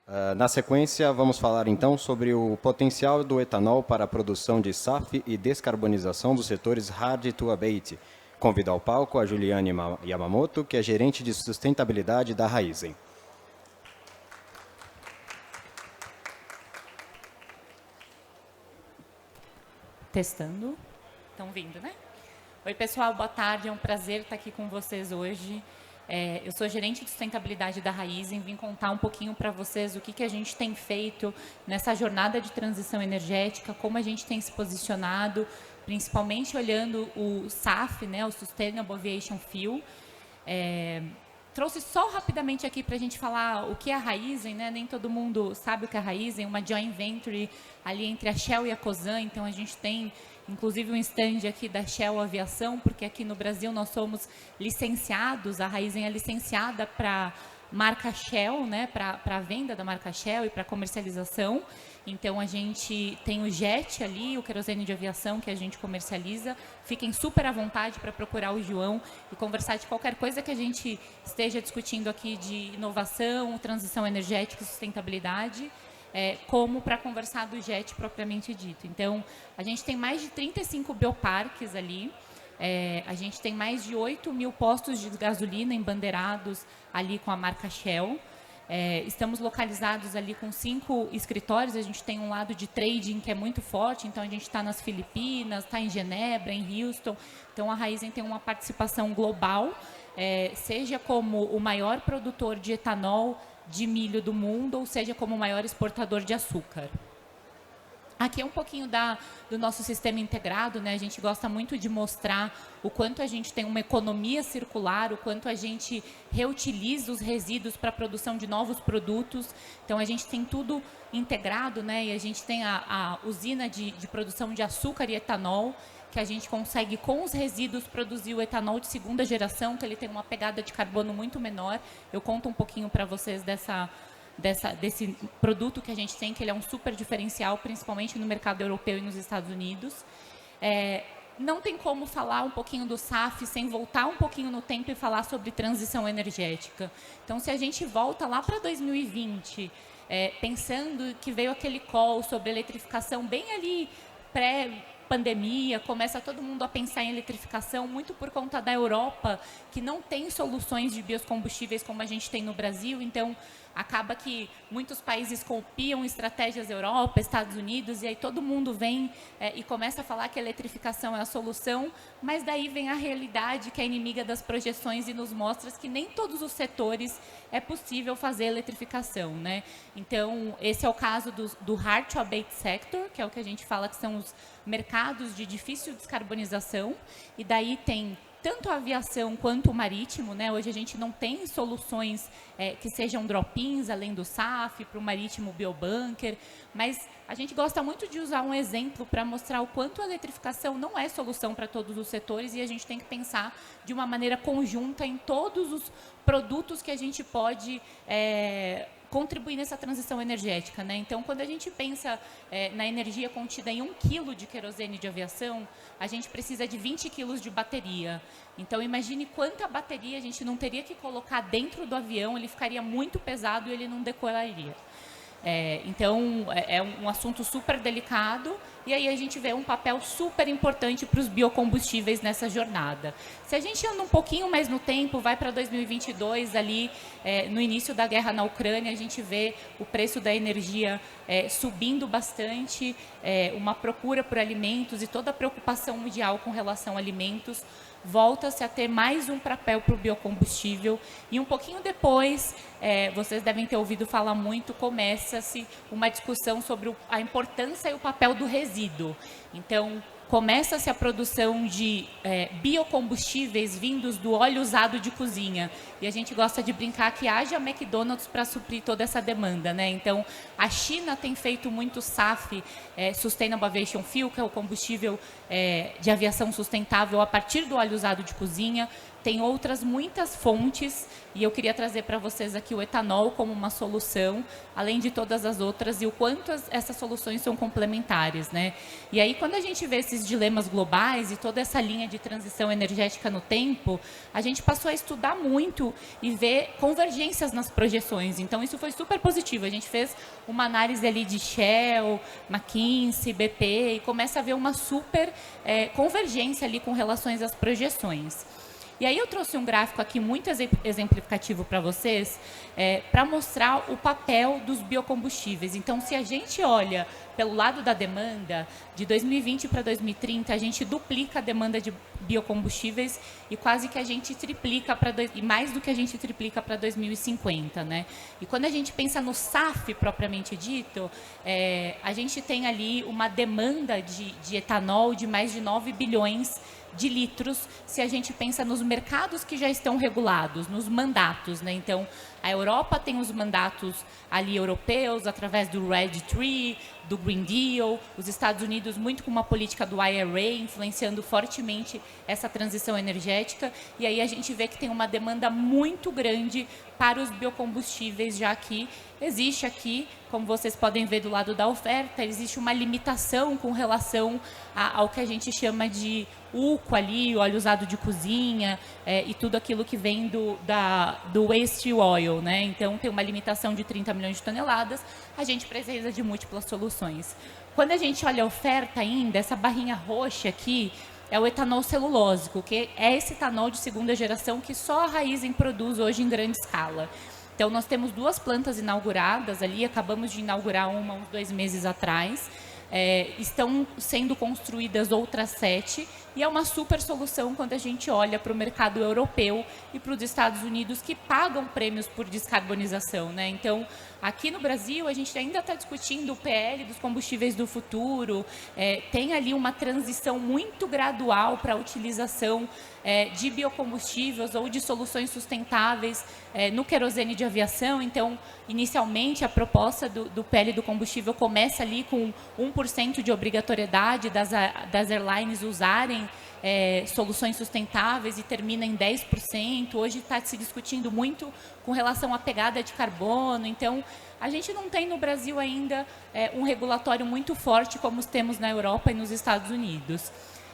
Na sequência, vamos falar então sobre o potencial do etanol para a produção de SAF e descarbonização dos setores hard to abate. Convido ao palco a Juliane Yamamoto, que é gerente de sustentabilidade da Raízen. Testando. Estão vindo, né? Oi, pessoal, boa tarde. É um prazer estar aqui com vocês hoje. Eu sou gerente de sustentabilidade da Raízen, vim contar um pouquinho para vocês o que a gente tem feito nessa jornada de transição energética, como a gente tem se posicionado, principalmente olhando o SAF, né, o Sustainable Aviation Fuel. Trouxe só rapidamente aqui para a gente falar o que é a Raízen, né? Nem todo mundo sabe o que é a Raízen, uma joint venture ali entre a Shell e a Cosan, então a gente tem inclusive um stand aqui da Shell Aviação, porque aqui no Brasil nós somos licenciados, a Raízen é licenciada para marca Shell, né? Para a venda da marca Shell e para comercialização. Então, a gente tem o JET ali, o querosene de aviação que a gente comercializa. Fiquem super à vontade para procurar o João e conversar de qualquer coisa que a gente esteja discutindo aqui de inovação, transição energética e sustentabilidade, como para conversar do JET propriamente dito. Então, a gente tem mais de 35 bioparques ali. A gente tem mais de 8 mil postos de gasolina embandeirados ali com a marca Shell. Estamos localizados ali com 5 escritórios. A gente tem um lado de trading que é muito forte, então a gente está nas Filipinas, está em Genebra, em Houston. Então a Raízen tem uma participação global, seja como o maior produtor de etanol de milho do mundo, ou seja como o maior exportador de açúcar. Aqui é um pouquinho do nosso sistema integrado, né? A gente gosta muito de mostrar o quanto a gente tem uma economia circular, o quanto a gente reutiliza os resíduos para a produção de novos produtos. Então, a gente tem tudo integrado, né? E a gente tem a usina de produção de açúcar e etanol, que a gente consegue, com os resíduos, produzir o etanol de segunda geração, que ele tem uma pegada de carbono muito menor. Eu conto um pouquinho para vocês desse produto que a gente tem, que ele é um super diferencial, principalmente no mercado europeu e nos Estados Unidos. Não tem como falar um pouquinho do SAF sem voltar um pouquinho no tempo e falar sobre transição energética. Então, se a gente volta lá para 2020, pensando que veio aquele call sobre eletrificação bem ali pré-pandemia, começa todo mundo a pensar em eletrificação, muito por conta da Europa, que não tem soluções de biocombustíveis como a gente tem no Brasil. Então, acaba que muitos países copiam estratégias Europa, Estados Unidos, e aí todo mundo vem e começa a falar que a eletrificação é a solução, mas daí vem a realidade, que é inimiga das projeções, e nos mostra que nem todos os setores é possível fazer eletrificação, né? Então, esse é o caso do hard to abate sector, que é o que a gente fala que são os mercados de difícil descarbonização, e daí tem tanto a aviação quanto o marítimo, né? Hoje a gente não tem soluções que sejam drop-ins, além do SAF, para o marítimo biobunker, mas a gente gosta muito de usar um exemplo para mostrar o quanto a eletrificação não é solução para todos os setores, e a gente tem que pensar de uma maneira conjunta em todos os produtos que a gente pode contribuir nessa transição energética, né? Então, quando a gente pensa na energia contida em 1 quilo de querosene de aviação, a gente precisa de 20 quilos de bateria. Então, imagine quanta bateria a gente não teria que colocar dentro do avião, ele ficaria muito pesado e ele não decolaria. Então, é um assunto super delicado, e aí a gente vê um papel super importante para os biocombustíveis nessa jornada. Se a gente anda um pouquinho mais no tempo, vai para 2022, ali no início da guerra na Ucrânia, a gente vê o preço da energia subindo bastante, uma procura por alimentos e toda a preocupação mundial com relação a alimentos, volta-se a ter mais um papel para o biocombustível, e um pouquinho depois, vocês devem ter ouvido falar muito, começa-se uma discussão sobre a importância e o papel do resíduo. Então, começa-se a produção de biocombustíveis vindos do óleo usado de cozinha. E a gente gosta de brincar que haja McDonald's para suprir toda essa demanda, né? Então, a China tem feito muito SAF, Sustainable Aviation Fuel, que é o combustível de aviação sustentável a partir do óleo usado de cozinha. tem outras muitas fontes, e eu queria trazer para vocês aqui o etanol como uma solução, além de todas as outras, e o quanto essas soluções são complementares, né? E aí, quando a gente vê esses dilemas globais e toda essa linha de transição energética no tempo, a gente passou a estudar muito e ver convergências nas projeções. Então, isso foi super positivo. A gente fez uma análise ali de Shell, McKinsey, BP, e começa a ver uma super convergência ali com relações às projeções. E aí eu trouxe um gráfico aqui muito exemplificativo para vocês, para mostrar o papel dos biocombustíveis. Então, se a gente olha pelo lado da demanda, de 2020 para 2030, a gente duplica a demanda de biocombustíveis e quase que a gente triplica, e mais do que a gente triplica para 2050, né? E quando a gente pensa no SAF propriamente dito, a gente tem ali uma demanda de etanol de mais de 9 bilhões de litros, se a gente pensa nos mercados que já estão regulados, nos mandatos, né? Então, a Europa tem os mandatos ali europeus, através do RED III, do Green Deal, os Estados Unidos muito com uma política do IRA, influenciando fortemente essa transição energética, e aí a gente vê que tem uma demanda muito grande para os biocombustíveis, já que existe aqui, como vocês podem ver do lado da oferta, existe uma limitação com relação ao que a gente chama de UCO ali, óleo usado de cozinha, e tudo aquilo que vem do waste oil, né? Então, tem uma limitação de 30 milhões de toneladas, a gente precisa de múltiplas soluções. Quando a gente olha a oferta ainda, essa barrinha roxa aqui, é o etanol celulósico, que é esse etanol de segunda geração que só a Raízen produz hoje em grande escala. Então, nós temos 2 plantas inauguradas ali, acabamos de inaugurar uma uns 2 meses atrás. Estão sendo construídas outras 7, e é uma super solução quando a gente olha para o mercado europeu e para os Estados Unidos, que pagam prêmios por descarbonização, né? Então, aqui no Brasil, a gente ainda está discutindo o PL dos combustíveis do futuro, tem ali uma transição muito gradual para a utilização de biocombustíveis ou de soluções sustentáveis no querosene de aviação. Então, inicialmente, a proposta do PL do combustível começa ali com 1% de obrigatoriedade das airlines usarem soluções sustentáveis e termina em 10%. Hoje está se discutindo muito com relação à pegada de carbono. Então, a gente não tem no Brasil ainda um regulatório muito forte como temos na Europa e nos Estados Unidos.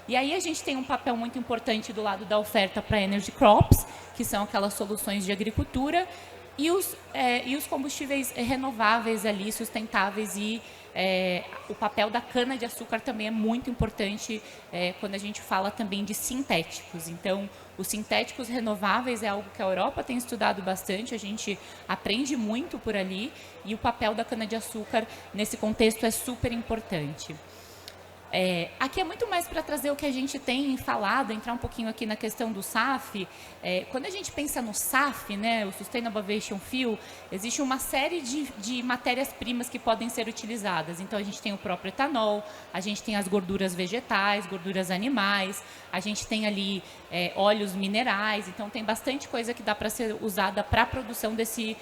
E aí a gente tem um papel muito importante do lado da oferta para energy crops, que são aquelas soluções de agricultura, e os combustíveis renováveis ali, sustentáveis, e o papel da cana-de-açúcar também é muito importante quando a gente fala também de sintéticos. Então, os sintéticos renováveis é algo que a Europa tem estudado bastante, a gente aprende muito por ali, e o papel da cana-de-açúcar nesse contexto é super importante. Aqui é muito mais para trazer o que a gente tem falado, entrar um pouquinho aqui na questão do SAF. Quando a gente pensa no SAF, né, o Sustainable Aviation Fuel, existe uma série de matérias-primas que podem ser utilizadas. Então, a gente tem o próprio etanol, a gente tem as gorduras vegetais, gorduras animais, a gente tem ali óleos minerais, então tem bastante coisa que dá para ser usada para a produção desse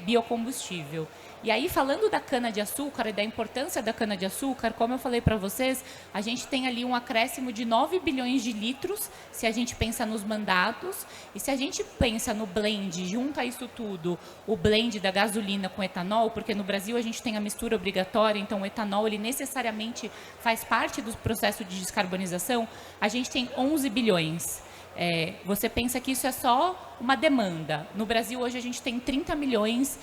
biocombustível. E aí, falando da cana-de-açúcar e da importância da cana-de-açúcar, como eu falei para vocês, a gente tem ali um acréscimo de 9 bilhões de litros, se a gente pensa nos mandatos, e se a gente pensa no blend, junto a isso tudo, o blend da gasolina com etanol, porque no Brasil a gente tem a mistura obrigatória, então o etanol ele necessariamente faz parte do processo de descarbonização, a gente tem 11 bilhões. Você pensa que isso é só uma demanda. No Brasil, hoje, a gente tem 30 milhões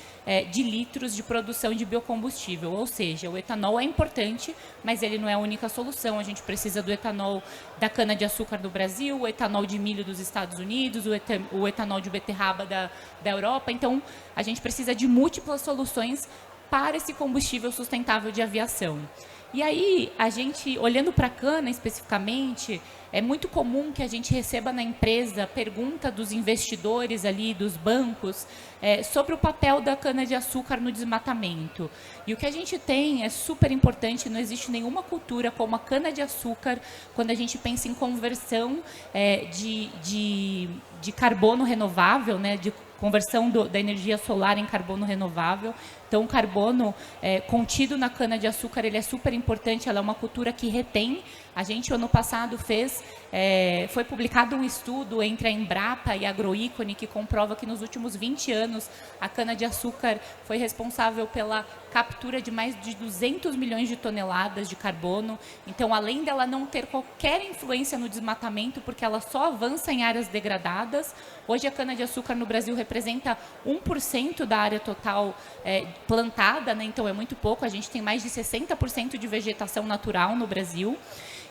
de litros de produção de biocombustível, ou seja, o etanol é importante, mas ele não é a única solução. A gente precisa do etanol da cana-de-açúcar do Brasil, o etanol de milho dos Estados Unidos, o etanol de beterraba da Europa. Então, a gente precisa de múltiplas soluções para esse combustível sustentável de aviação. E aí, a gente, olhando para a cana especificamente, é muito comum que a gente receba na empresa pergunta dos investidores ali, dos bancos, sobre o papel da cana-de-açúcar no desmatamento. E o que a gente tem é super importante, não existe nenhuma cultura como a cana-de-açúcar quando a gente pensa em conversão de carbono renovável, né, de conversão da energia solar em carbono renovável. Então, o carbono contido na cana-de-açúcar, ele é super importante, ela é uma cultura que retém. A gente, ano passado, foi publicado um estudo entre a Embrapa e a Agroícone que comprova que nos últimos 20 anos a cana-de-açúcar foi responsável pela captura de mais de 200 milhões de toneladas de carbono. Então, além dela não ter qualquer influência no desmatamento, porque ela só avança em áreas degradadas, hoje a cana-de-açúcar no Brasil representa 1% da área total plantada, né? Então é muito pouco, a gente tem mais de 60% de vegetação natural no Brasil.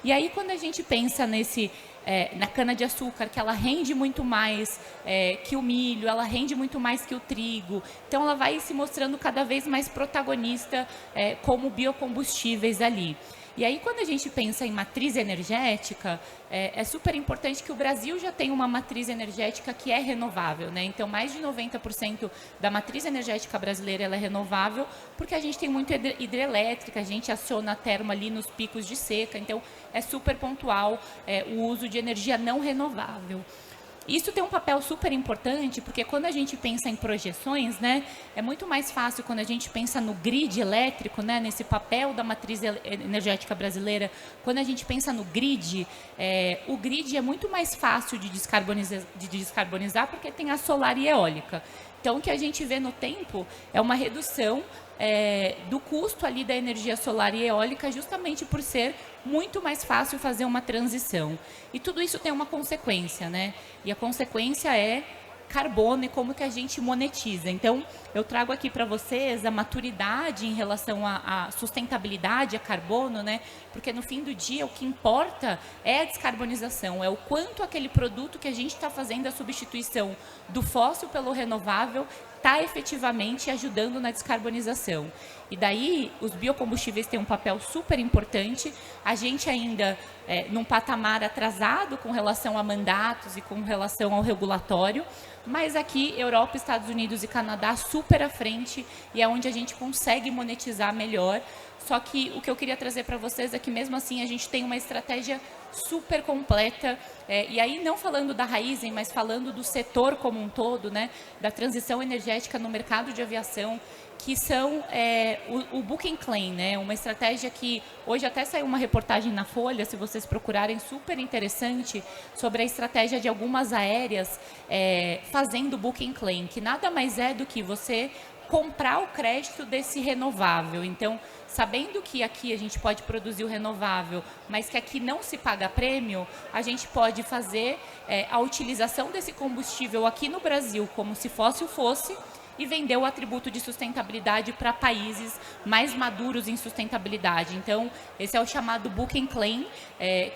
E aí, quando a gente pensa na cana-de-açúcar, que ela rende muito mais que o milho, ela rende muito mais que o trigo, então ela vai se mostrando cada vez mais protagonista como biocombustíveis ali. E aí, quando a gente pensa em matriz energética, é super importante que o Brasil já tenha uma matriz energética que é renovável, né? Então, mais de 90% da matriz energética brasileira ela é renovável, porque a gente tem muito hidrelétrica, a gente aciona a termo ali nos picos de seca, então é super pontual o uso de energia não renovável. Isso tem um papel super importante, porque quando a gente pensa em projeções, né, é muito mais fácil quando a gente pensa no grid elétrico, né, nesse papel da matriz energética brasileira. Quando a gente pensa no grid, o grid é muito mais fácil de descarbonizar porque tem a solar e eólica. Então, o que a gente vê no tempo é uma redução do custo ali da energia solar e eólica, justamente por ser muito mais fácil fazer uma transição. E tudo isso tem uma consequência, né? E a consequência é carbono e como que a gente monetiza. Então, eu trago aqui para vocês a maturidade em relação à sustentabilidade, a carbono, né? Porque no fim do dia o que importa é a descarbonização, é o quanto aquele produto que a gente está fazendo a substituição do fóssil pelo renovável está efetivamente ajudando na descarbonização. E daí, os biocombustíveis têm um papel super importante. A gente ainda, num patamar atrasado com relação a mandatos e com relação ao regulatório, mas aqui, Europa, Estados Unidos e Canadá, super à frente, e é onde a gente consegue monetizar melhor. Só que o que eu queria trazer para vocês é que, mesmo assim, a gente tem uma estratégia super completa, e aí não falando da Raízen, mas falando do setor como um todo, né, da transição energética no mercado de aviação, que são o Book and Claim, né, uma estratégia que hoje até saiu uma reportagem na Folha, se vocês procurarem, super interessante, sobre a estratégia de algumas aéreas fazendo Book and Claim, que nada mais é do que você comprar o crédito desse renovável. Então, sabendo que aqui a gente pode produzir o renovável, mas que aqui não se paga prêmio, a gente pode fazer a utilização desse combustível aqui no Brasil como se fóssil fosse e vender o atributo de sustentabilidade para países mais maduros em sustentabilidade. Então, esse é o chamado Book and Claim,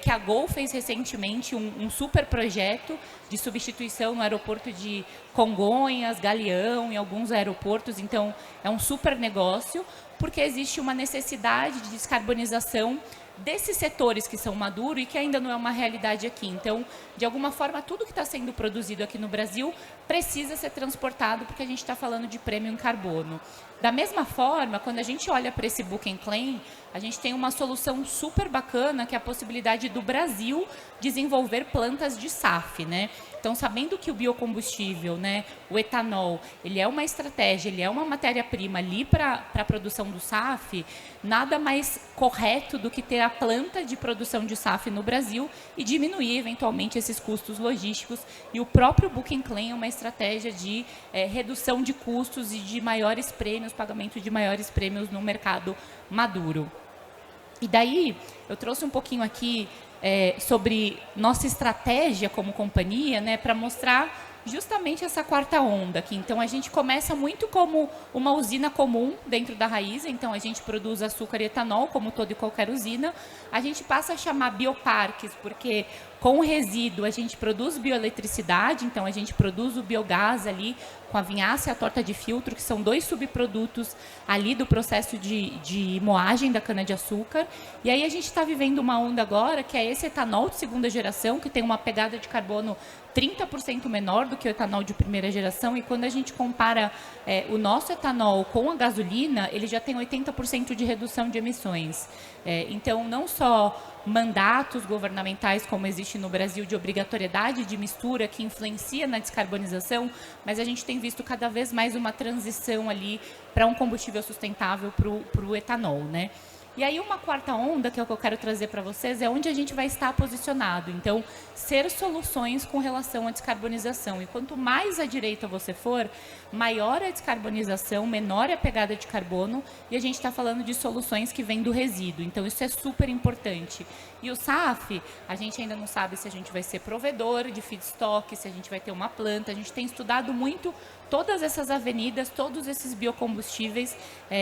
que a Gol fez recentemente um super projeto de substituição no aeroporto de Congonhas, Galeão, em alguns aeroportos. Então, é um super negócio, porque existe uma necessidade de descarbonização desses setores que são maduros e que ainda não é uma realidade aqui. Então, de alguma forma, tudo que está sendo produzido aqui no Brasil precisa ser transportado, porque a gente está falando de prêmio em carbono. Da mesma forma, quando a gente olha para esse Book and Claim, a gente tem uma solução super bacana, que é a possibilidade do Brasil desenvolver plantas de SAF, né? Então, sabendo que o biocombustível, né, o etanol, ele é uma estratégia, ele é uma matéria-prima ali para a produção do SAF, nada mais correto do que ter a planta de produção de SAF no Brasil e diminuir, eventualmente, esses custos logísticos. E o próprio Book and Claim é uma estratégia de redução de custos e de maiores prêmios, pagamento de maiores prêmios no mercado maduro. E daí, eu trouxe um pouquinho aqui sobre nossa estratégia como companhia, né, para mostrar justamente essa quarta onda aqui. Então, a gente começa muito como uma usina comum dentro da Raízen. Então, a gente produz açúcar e etanol, como toda e qualquer usina. A gente passa a chamar bioparques, porque com o resíduo a gente produz bioeletricidade. Então, a gente produz o biogás ali com a vinhaça e a torta de filtro, que são dois subprodutos ali do processo de moagem da cana-de-açúcar. E aí a gente está vivendo uma onda agora, que é esse etanol de segunda geração, que tem uma pegada de carbono 30% menor do que o etanol de primeira geração, e quando a gente compara o nosso etanol com a gasolina, ele já tem 80% de redução de emissões. Então, não só mandatos governamentais, como existe no Brasil, de obrigatoriedade de mistura, que influencia na descarbonização, mas a gente tem visto cada vez mais uma transição ali para um combustível sustentável para o etanol, né? E aí uma quarta onda, que é o que eu quero trazer para vocês, é onde a gente vai estar posicionado. Então, ser soluções com relação à descarbonização. E quanto mais à direita você for, maior a descarbonização, menor a pegada de carbono, e a gente está falando de soluções que vêm do resíduo. Então, isso é super importante. E o SAF, a gente ainda não sabe se a gente vai ser provedor de feedstock, se a gente vai ter uma planta. A gente tem estudado muito todas essas avenidas, todos esses biocombustíveis,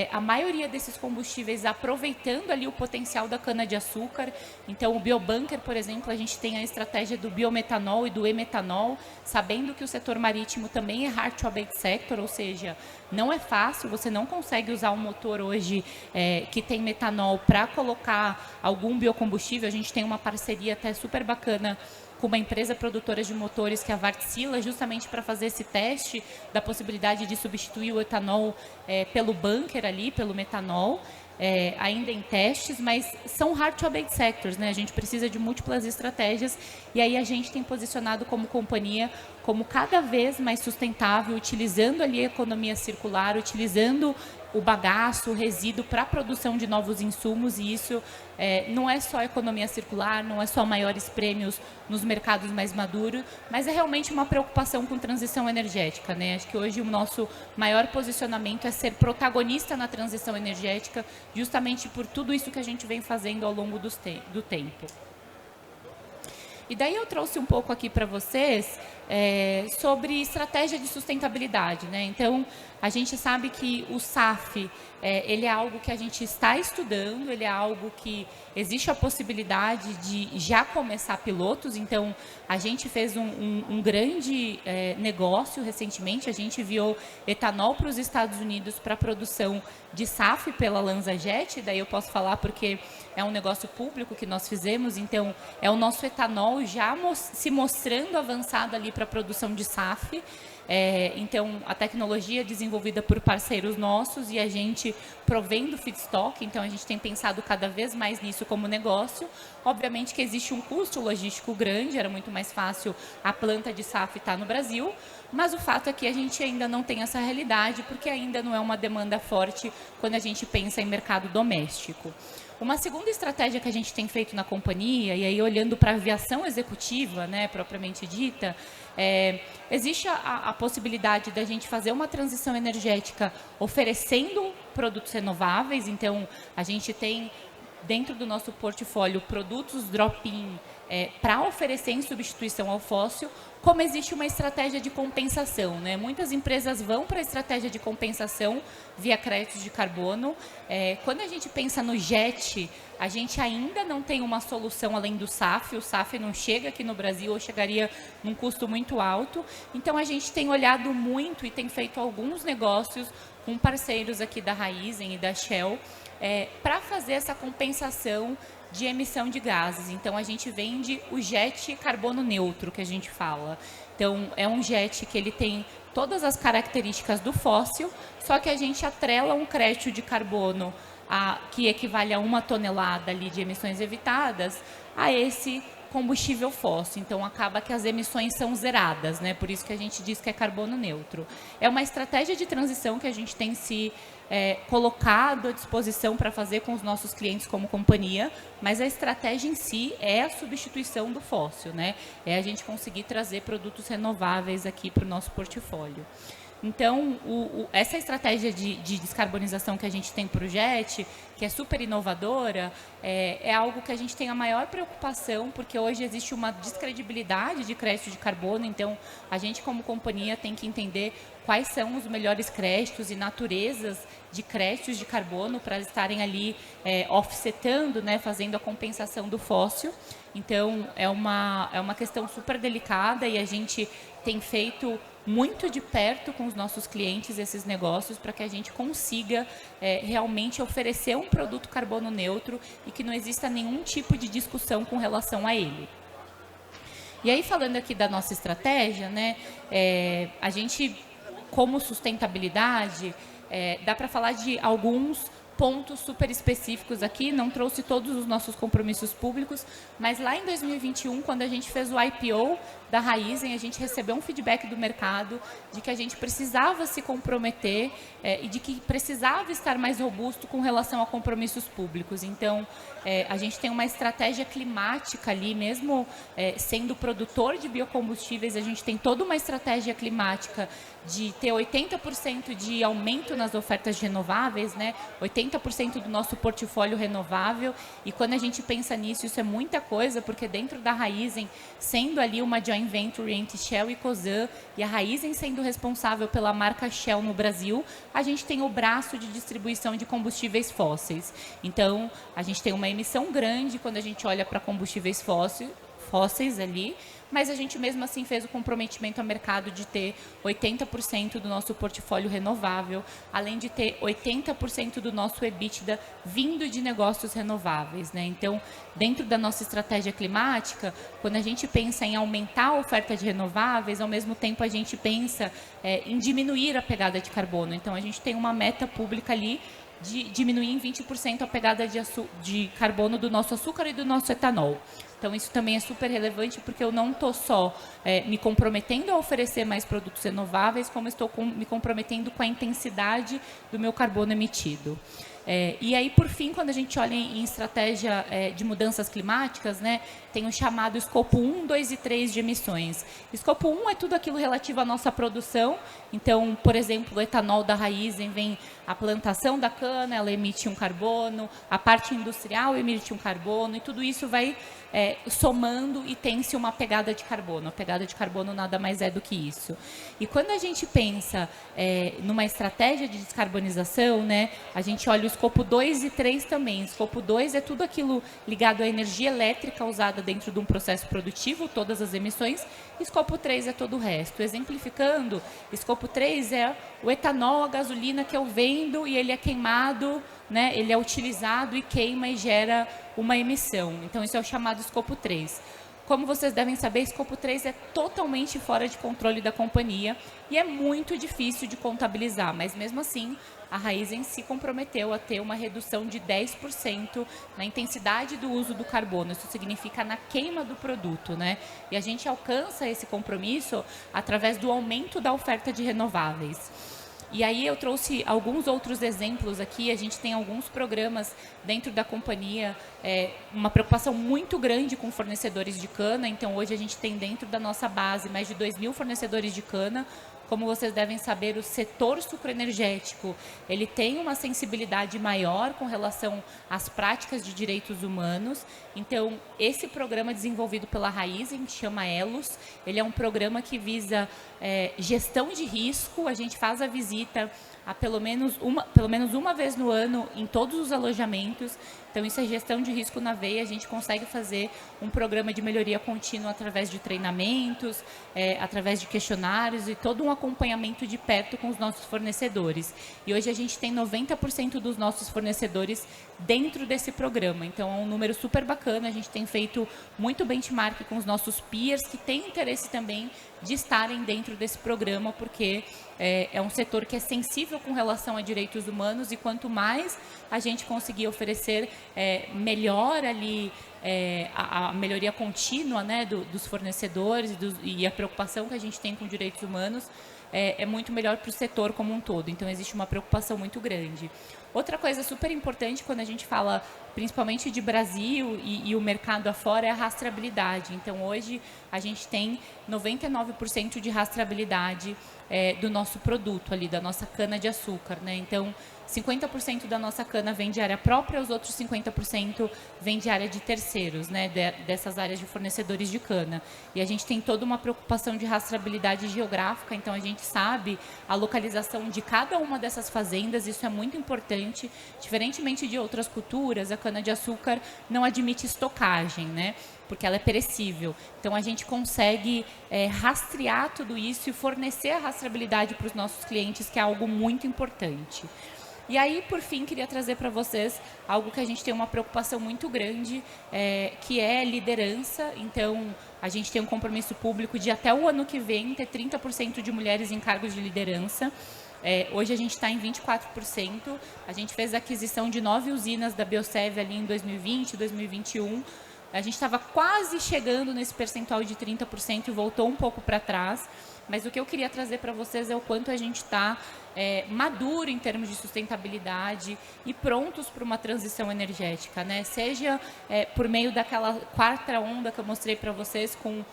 a maioria desses combustíveis aproveitando ali o potencial da cana-de-açúcar. Então, o biobunker, por exemplo, a gente tem a estratégia do biometanol e do e-metanol, sabendo que o setor marítimo também é hard to abate sector, ou seja, não é fácil, você não consegue usar um motor hoje que tem metanol para colocar algum biocombustível. A gente tem uma parceria até super bacana com uma empresa produtora de motores, que é a Wärtsilä, justamente para fazer esse teste da possibilidade de substituir o etanol pelo bunker ali, pelo metanol, ainda em testes, mas são hard to abate sectors, né? A gente precisa de múltiplas estratégias e aí a gente tem posicionado como companhia como cada vez mais sustentável, utilizando ali a economia circular, utilizando o bagaço, o resíduo para a produção de novos insumos, e isso não é só economia circular, não é só maiores prêmios nos mercados mais maduros, mas é realmente uma preocupação com transição energética, né? Acho que hoje o nosso maior posicionamento é ser protagonista na transição energética, justamente por tudo isso que a gente vem fazendo ao longo do tempo. E daí eu trouxe um pouco aqui para vocês sobre estratégia de sustentabilidade, né? Então, a gente sabe que o SAF, ele é algo que a gente está estudando, ele é algo que existe a possibilidade de já começar pilotos. Então, a gente fez um grande negócio recentemente, a gente enviou etanol para os Estados Unidos para a produção de SAF pela LanzaJet, daí eu posso falar porque é um negócio público que nós fizemos, então é o nosso etanol já se mostrando avançado ali para a produção de SAF. Então, a tecnologia é desenvolvida por parceiros nossos e a gente provendo feedstock, então a gente tem pensado cada vez mais nisso como negócio. Obviamente que existe um custo logístico grande, era muito mais fácil a planta de SAF estar no Brasil, mas o fato é que a gente ainda não tem essa realidade, porque ainda não é uma demanda forte quando a gente pensa em mercado doméstico. Uma segunda estratégia que a gente tem feito na companhia, e aí olhando para a aviação executiva, né, propriamente dita, existe a possibilidade da gente fazer uma transição energética oferecendo produtos renováveis. Então, a gente tem dentro do nosso portfólio produtos drop-in para oferecer em substituição ao fóssil, como existe uma estratégia de compensação, né? Muitas empresas vão para a estratégia de compensação via créditos de carbono. Quando a gente pensa no jet, a gente ainda não tem uma solução além do SAF. O SAF não chega aqui no Brasil ou chegaria num custo muito alto. Então, a gente tem olhado muito e tem feito alguns negócios com parceiros aqui da Raízen e da Shell para fazer essa compensação de emissão de gases. Então, a gente vende o jet carbono neutro, que a gente fala. Então, é um jet que ele tem todas as características do fóssil, só que a gente atrela um crédito de carbono que equivale a 1 tonelada ali de emissões evitadas a esse combustível fóssil. Então, acaba que as emissões são zeradas, né? Por isso que a gente diz que é carbono neutro. É uma estratégia de transição que a gente tem se colocado à disposição para fazer com os nossos clientes como companhia, mas a estratégia em si é a substituição do fóssil, né? É a gente conseguir trazer produtos renováveis aqui para o nosso portfólio. Então, essa estratégia de descarbonização que a gente tem para o JET, que é super inovadora, é algo que a gente tem a maior preocupação, porque hoje existe uma descredibilidade de crédito de carbono. Então, a gente como companhia tem que entender quais são os melhores créditos e naturezas de créditos de carbono para estarem ali offsetando, né, fazendo a compensação do fóssil. Então, é uma questão super delicada e a gente tem feito muito de perto com os nossos clientes esses negócios para que a gente consiga realmente oferecer um produto carbono neutro e que não exista nenhum tipo de discussão com relação a ele. E aí, falando aqui da nossa estratégia, né, a gente, como sustentabilidade, dá para falar de alguns pontos super específicos aqui, não trouxe todos os nossos compromissos públicos, mas lá em 2021, quando a gente fez o IPO da Raízen, a gente recebeu um feedback do mercado de que a gente precisava se comprometer e de que precisava estar mais robusto com relação a compromissos públicos. Então, a gente tem uma estratégia climática ali, mesmo sendo produtor de biocombustíveis, a gente tem toda uma estratégia climática de ter 80% de aumento nas ofertas de renováveis, né? 80% do nosso portfólio renovável, e quando a gente pensa nisso, isso é muita coisa, porque dentro da Raízen, sendo ali uma joint venture entre Shell e Cosan, e a Raízen sendo responsável pela marca Shell no Brasil, a gente tem o braço de distribuição de combustíveis fósseis. Então, a gente tem uma emissão grande quando a gente olha para combustíveis fósseis ali, mas a gente mesmo assim fez o comprometimento ao mercado de ter 80% do nosso portfólio renovável, além de ter 80% do nosso EBITDA vindo de negócios renováveis, né? Então, dentro da nossa estratégia climática, quando a gente pensa em aumentar a oferta de renováveis, ao mesmo tempo a gente pensa em diminuir a pegada de carbono. Então, a gente tem uma meta pública ali de diminuir em 20% a pegada de carbono do nosso açúcar e do nosso etanol. Então, isso também é super relevante, porque eu não estou só me comprometendo a oferecer mais produtos renováveis, como estou me comprometendo com a intensidade do meu carbono emitido. E aí, por fim, quando a gente olha em estratégia de mudanças climáticas, né, tem o chamado escopo 1, 2 e 3 de emissões. Escopo 1 é tudo aquilo relativo à nossa produção. Então, por exemplo, o etanol da Raízen vem a plantação da cana, ela emite um carbono, a parte industrial emite um carbono, e tudo isso vai somando e tem-se uma pegada de carbono. A pegada de carbono nada mais é do que isso. E quando a gente pensa numa estratégia de descarbonização, né, a gente olha o escopo 2 e 3 também. Escopo 2 é tudo aquilo ligado à energia elétrica usada dentro de um processo produtivo, todas as emissões. Escopo 3 é todo o resto. Exemplificando, escopo 3 é o etanol, a gasolina que eu vendo e ele é queimado, né, ele é utilizado e queima e gera uma emissão. Então, isso é o chamado escopo 3. Como vocês devem saber, escopo 3 é totalmente fora de controle da companhia e é muito difícil de contabilizar, mas mesmo assim, a Raízen se comprometeu a ter uma redução de 10% na intensidade do uso do carbono. Isso significa na queima do produto, né? E a gente alcança esse compromisso através do aumento da oferta de renováveis. E aí eu trouxe alguns outros exemplos aqui. A gente tem alguns programas dentro da companhia, uma preocupação muito grande com fornecedores de cana. Então, hoje a gente tem dentro da nossa base mais de 2.000 fornecedores de cana. Como vocês devem saber, o setor sucroenergético, ele tem uma sensibilidade maior com relação às práticas de direitos humanos. Então, esse programa desenvolvido pela Raízen, que chama ELOS, ele é um programa que visa gestão de risco. A gente faz a visita a pelo menos uma vez no ano em todos os alojamentos. Então, isso é gestão de risco na veia. A gente consegue fazer um programa de melhoria contínua através de treinamentos, através de questionários e todo um acompanhamento de perto com os nossos fornecedores. E hoje a gente tem 90% dos nossos fornecedores dentro desse programa. Então, é um número super bacana. A gente tem feito muito benchmark com os nossos peers que têm interesse também de estarem dentro desse programa, porque é um setor que é sensível com relação a direitos humanos, e quanto mais a gente conseguir oferecer melhor ali a melhoria contínua, né, dos fornecedores e a preocupação que a gente tem com direitos humanos, é muito melhor para o setor como um todo. Então, existe uma preocupação muito grande. Outra coisa super importante quando a gente fala principalmente de Brasil e o mercado afora é a rastreabilidade. Então, hoje a gente tem 99% de rastreabilidade do nosso produto ali, da nossa cana de açúcar, né? Então, 50% da nossa cana vem de área própria, os outros 50% vem de área de terceiros, né, dessas áreas de fornecedores de cana. E a gente tem toda uma preocupação de rastreabilidade geográfica, então a gente sabe a localização de cada uma dessas fazendas. Isso é muito importante. Diferentemente de outras culturas, a cana-de-açúcar não admite estocagem, né, porque ela é perecível. Então, a gente consegue rastrear tudo isso e fornecer a rastreabilidade para os nossos clientes, que é algo muito importante. E aí, por fim, queria trazer para vocês algo que a gente tem uma preocupação muito grande, que é liderança. Então, a gente tem um compromisso público de até o ano que vem ter 30% de mulheres em cargos de liderança. Hoje a gente está em 24%. A gente fez a aquisição de 9 usinas da Biosev ali em 2020, 2021. A gente estava quase chegando nesse percentual de 30% e voltou um pouco para trás. Mas o que eu queria trazer para vocês é o quanto a gente está maduro em termos de sustentabilidade e prontos para uma transição energética, né? Seja por meio daquela quarta onda que eu mostrei para vocês com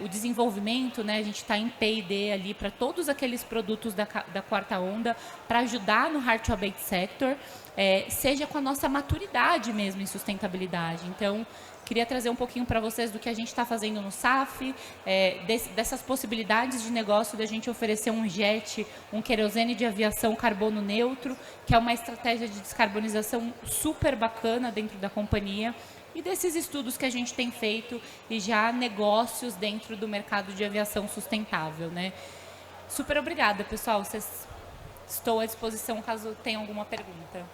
o desenvolvimento, né? A gente está em P&D ali para todos aqueles produtos da quarta onda para ajudar no Hard to Abate Sector, seja com a nossa maturidade mesmo em sustentabilidade. Então, queria trazer um pouquinho para vocês do que a gente está fazendo no SAF, dessas possibilidades de negócio da gente oferecer um jet, um querosene de aviação carbono neutro, que é uma estratégia de descarbonização super bacana dentro da companhia, e desses estudos que a gente tem feito e já negócios dentro do mercado de aviação sustentável, né? Super obrigada, pessoal. Estou à disposição caso tenham alguma pergunta.